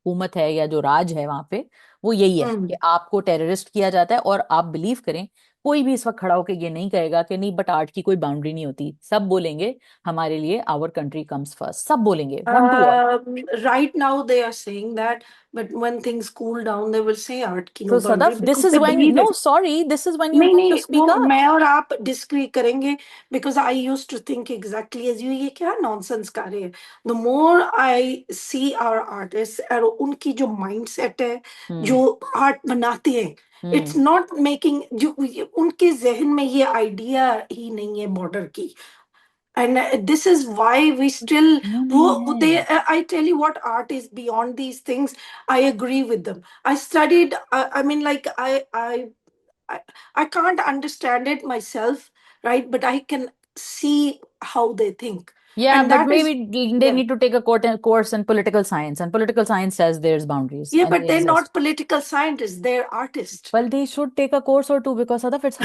हुकूमत है या जो राज है वहां पे, वो यही है कि Mm. आपको टेररिस्ट किया जाता है. और आप बिलीव करें, कोई भी इस वक्त खड़ा होकर ये नहीं कहेगा कि नहीं, बट आर्ट की कोई बाउंड्री नहीं होती. सब बोलेंगे हमारे लिए आवर कंट्री कम्स फर्स्ट. सब बोलेंगे, one two all. Right now they are saying that, but when things cool down, they will say art की So no boundary Sadaf, this because is they when, believe no, it. sorry, this is when you नहीं have to नहीं, speak वो up. मैं और आप डिस्क्री करेंगे, because I used to think exactly as you. ये क्या नॉनसेंस कर रहे हैं. The more I see our artists और उनकी जो mindset है, Hmm. जो आर्ट बनाते हैं, Hmm. it's not making जो उनके जहन में ये आइडिया ही नहीं है बॉर्डर की. And this is why we still क्यों नहीं they है? I tell you what, art is beyond these things. I agree with them. I studied, I mean, like I I can't understand it myself, right? But I can see how they think. Yeah, And but that is, maybe they yeah. need to take a course in political science, and political science says there's boundaries Yeah, and but they they're exist. not political scientists, they're artists. Well, they should take a course or two, because Sadaf, it's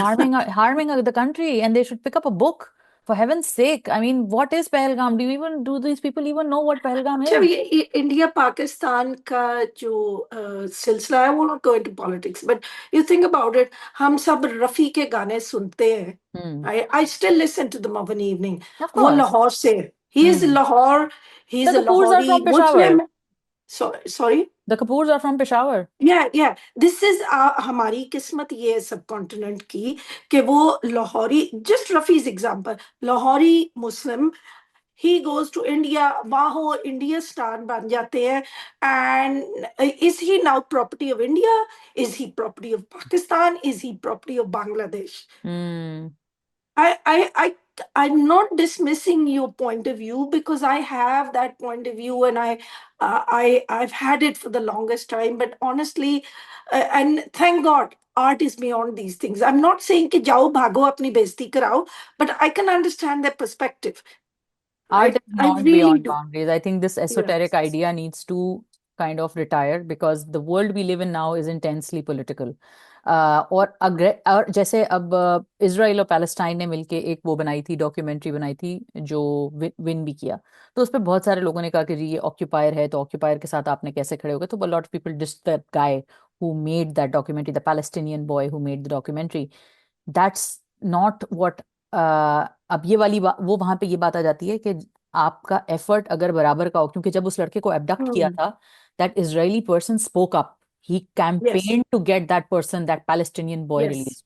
harming the country, and they should pick up a book. For heaven's sake. I mean, what is Pahalgam? Do these people even know what Pahalgam अच्छा, is? ये India Pakistan का जो सिलसिला है, वो not going to politics, but you think about it. हम सब रफी के गाने सुनते हैं. Hmm. I still listen to them of an evening. Of वो course. लाहौर से, he is Hmm. Lahore, he The is a Kapoors are Lahori from Peshawar. Muslim. Sorry. The Kapoors are from Peshawar. या this is हमारी किस्मत ये है सब continent की, कि वो Lahori, just Rafi's example, Lahori Muslim, he goes to India, वहाँ हो इंडिया स्टार बन जाते हैं. And is he now property of India? Is he property of Pakistan? Is he property of Bangladesh? Hmm. I'm not dismissing your point of view, because I have that point of view, and I've had it for the longest time. But honestly, and thank God, art is beyond these things. I'm not saying कि जाओ भागो अपनी बेइज्जती कराओ, but I can understand their perspective. Art is I not really beyond do. boundaries. I think this Yeah. esoteric idea needs to kind of retire, because the world we live in now is intensely political. और जैसे अब Israel और Palestine ने मिलके एक वो बनाई थी, डॉक्यूमेंट्री बनाई थी, जो विन भी किया। तो उस पर बहुत सारे लोगों ने कहा कि जी ये ऑक्यूपायर है, तो ऑक्यूपायर के साथ आपने कैसे खड़े हो गए। तो lot of people diss that guy who made that documentary, the Palestinian boy who made the documentary. That's not what. अब ये वाली वो वहां पे ये बात आ जाती है कि आपका एफर्ट अगर बराबर का हो, क्योंकि जब उस लड़के को एबडक्ट किया हम्म। था, that Israeli person spoke up, he yes. Campaign to get that person, that Palestinian boy yes. Release.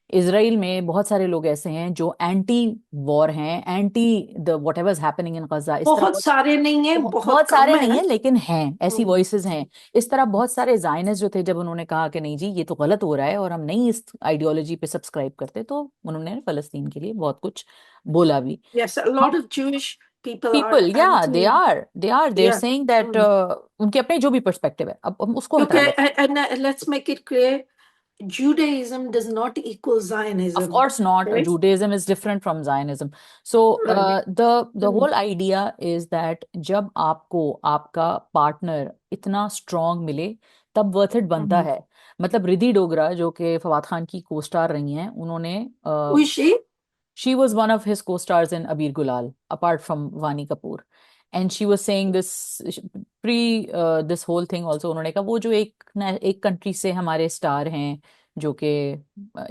Israel में बहुत सारे लोग ऐसे हैं जो एंटी वॉर हैं, anti the whatever is happening in Gaza, इस तरह बहुत सारे नहीं है, बहुत बहुत कम सारे नहीं है। है लेकिन हैं, ऐसी हम्म। वॉइसेस हैं। इस तरह बहुत सारे जायनिस्ट जो थे, जब उन्होंने कहा कि नहीं जी ये तो गलत हो रहा है और हम नहीं इस आइडियोलॉजी पे सब्सक्राइब करते, तो उन्होंने फलस्तीन के लिए बहुत कुछ बोला भी। Yes, a lot of Jewish people are people, या they anti. Are they are they are Yeah. Saying that Mm. उनके अपने जो भी पर्सपेक्टिव है, अब हम उसको हटा Okay, लें। and let's make it clear, Judaism does not equal Of Zionism. course not. Right? Judaism is different from Zionism. So Right. the Mm. whole idea is that जब आपको आपका पार्टनर इतना स्ट्रांग मिले, तब वर्थ इट बनता Mm. है। मतलब रिद्धि डोगरा जो कि फवाद खान की को स्टार रही हैं, उन्होंने Who is she? she was one of his co-stars in Abir Gulal, apart from Vani Kapoor. And she was saying this pre this whole thing also, उन्होंने कहा वो जो एक कंट्री से हमारे स्टार हैं, जो कि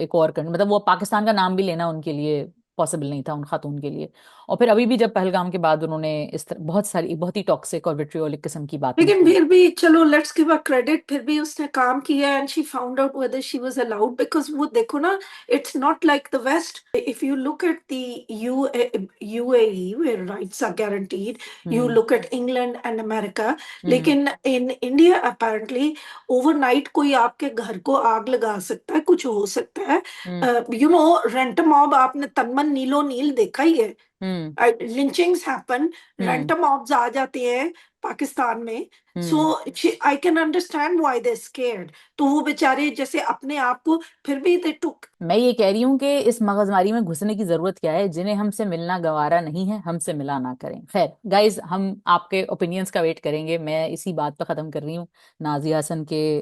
एक और कंट्री, मतलब वो पाकिस्तान का नाम भी लेना उनके लिए पॉसिबल नहीं था उन खातून के लिए। और फिर अभी भी जब पहलगाम के बाद उन्होंने इस तरह बहुत ही टॉक्सिक और विट्रियोलिक किस्म की बातें लेकिन की। फिर भी चलो, लेट्स गिव अ क्रेडिट, फिर भी उसने काम किया and she found out whether she was allowed, because वो देखो ना, it's not like the West. If you look at the UAE where rights are guaranteed, you hmm. Look at England and America, hmm. लेकिन in India apparently overnight कोई आपके घर को आग लगा सकता है, कुछ हो सकता है। Hmm. You know, rent mob, आपने तनमन नीलो नील देखा ही है। Hmm. Lynchings happen, hmm. Rent mobs आ जाते हैं पाकिस्तान में। So hmm. I can understand why they scared. तो वो बेचारे जैसे अपने आप को, फिर भी दे टुक। मैं ये कह रही हूँ कि इस मगजमारी में घुसने की जरूरत क्या है, जिन्हें हमसे मिलना गवारा नहीं है हमसे मिला ना करें। खैर गाइज, हम आपके ओपिनियंस का वेट करेंगे। मैं इसी बात पर खत्म कर रही हूँ, नाजिया हसन के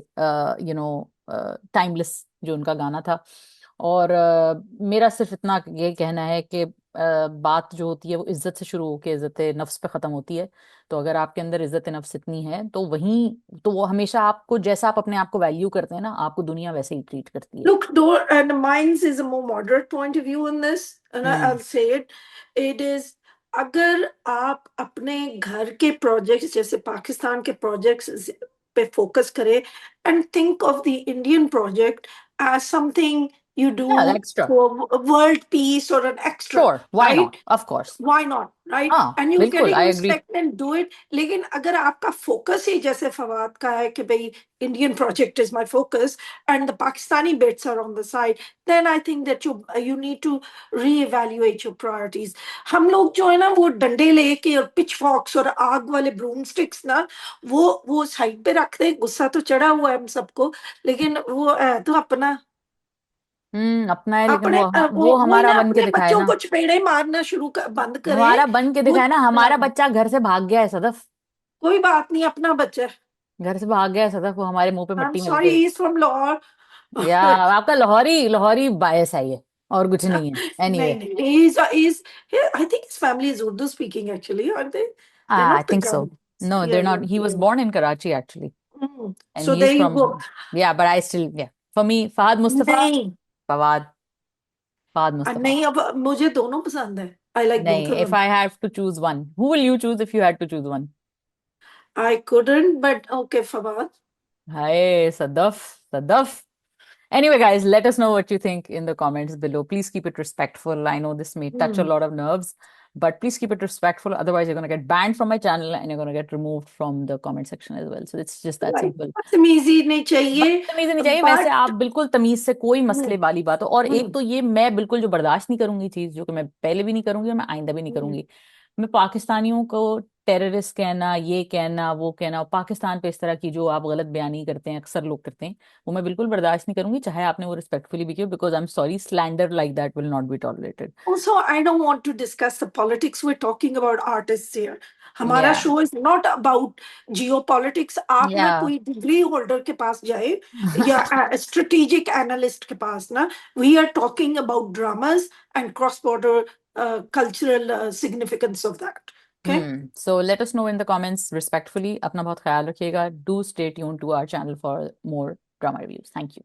टाइमलेस जो उनका गाना था। और मेरा सिर्फ इतना ये कहना है कि बात जो होती है वो इज्जत से शुरू होकर इज्जत नफ्स पे खत्म होती है। तो अगर आपके अंदर इज्जत नफ्स इतनी है, तो वहीं तो वो हमेशा आपको, जैसा आप अपने आप को वैल्यू करते हैं ना, आपको दुनिया वैसे ही ट्रीट करती है। Look, door and mine's is a more moderate point of view in this, and hmm. I'll say it. It is, अगर आप अपने घर के प्रोजेक्ट्स जैसे पाकिस्तान के प्रोजेक्ट्स पे फोकस करें and think of the Indian project as something you Yeah, the do extra. for world peace or an extra, Sure, why right? not? Of course. Why not, right? हाँ And you're बिल्कुल, getting I agree. respect and do it. लेकिन अगर आपका focus ही जैसे फवाद का है कि भाई Indian project is my focus and the Pakistani bits are on the side, then I think that you need to reevaluate your priorities. हम लोग जो है ना, वो डंडे लेके और पिच फॉक्स और आग वाले ब्रूम स्टिक्स ना, वो साइड पे रखते हैं। गुस्सा तो चढ़ा हुआ है हम सबको, लेकिन वो है तो अपना, अपना है, लेकिन अपने वो वही हमारा ना, बन के अपने दिखाए बच्चों ना। को चपेड़े मारना बंद करे। हमारा बन के वो दिखाए ना, हमारा बच्चा घर से भाग गया है सदफ। कोई बात नहीं, अपना बच्चा। घर से भाग गया है सदफ, वो हमारे मुंह पे आई एम मिट्टी सॉरी, मिलके। He is from Lahore. या आपका लाहौरी लाहौरी बायस है ये, और कुछ नहीं है। नहीं एनीवे, नहीं, he is, I think his family is Urdu speaking actually, are they I not the think so. गांव। No yeah they not, yeah he was yeah. Born in Karachi actually, and so he is there you from, go. Yeah but I still, yeah for me Fahad Mustafa, नहीं, फवाद, फहद मुस्तफा। नहीं, अब मुझे दोनों पसंद है। I like both नहीं, of if them. I have to choose one, who will you choose if you had to choose one? I couldn't, but okay, Fawad. Hi, Sadaf, Sadaf. Anyway, guys, let us know what you think in the comments below. Please keep it respectful. I know this may touch a hmm. lot of nerves, but please keep it respectful. Otherwise, you're going to get banned from my channel and you're going to get removed from the comment section as well. So it's just that like simple. बदतमीजी नहीं चाहिए, बदतमीजी नहीं चाहिए, वैसे आप but बिल्कुल तमीज से, कोई मसले वाली बात हो। और एक हम्म तो ये मैं बिल्कुल जो बर्दाश्त नहीं करूंगी चीज, जो कि मैं पहले भी नहीं करूंगी और मैं आइंदा भी नहीं हम्म। करूंगी, मैं पाकिस्तानियों को टेररिस्ट कहना, ये कहना, वो कहना, और पाकिस्तान पे इस तरह की जो आप गलत बयानी करते हैं, अक्सर लोग करते हैं, वो मैं बिल्कुल बर्दाश्त नहीं करूंगी, चाहे आपने वो रिस्पेक्टफुली भी किया। Because I am sorry, slander like that will not be tolerated. Also, I don't want to discuss the politics. We're talking about artists here. हमारा Yeah. Show is not about geopolitics. आप ना Yeah. कोई degree holder के पास जाए या strategic analyst के पास ना. We are talking about dramas and cross border cultural significance of that. Okay. So let us know in the comments respectfully. अपना बहुत ख्याल रखिएगा. Do stay tuned to our channel for more drama reviews. Thank you.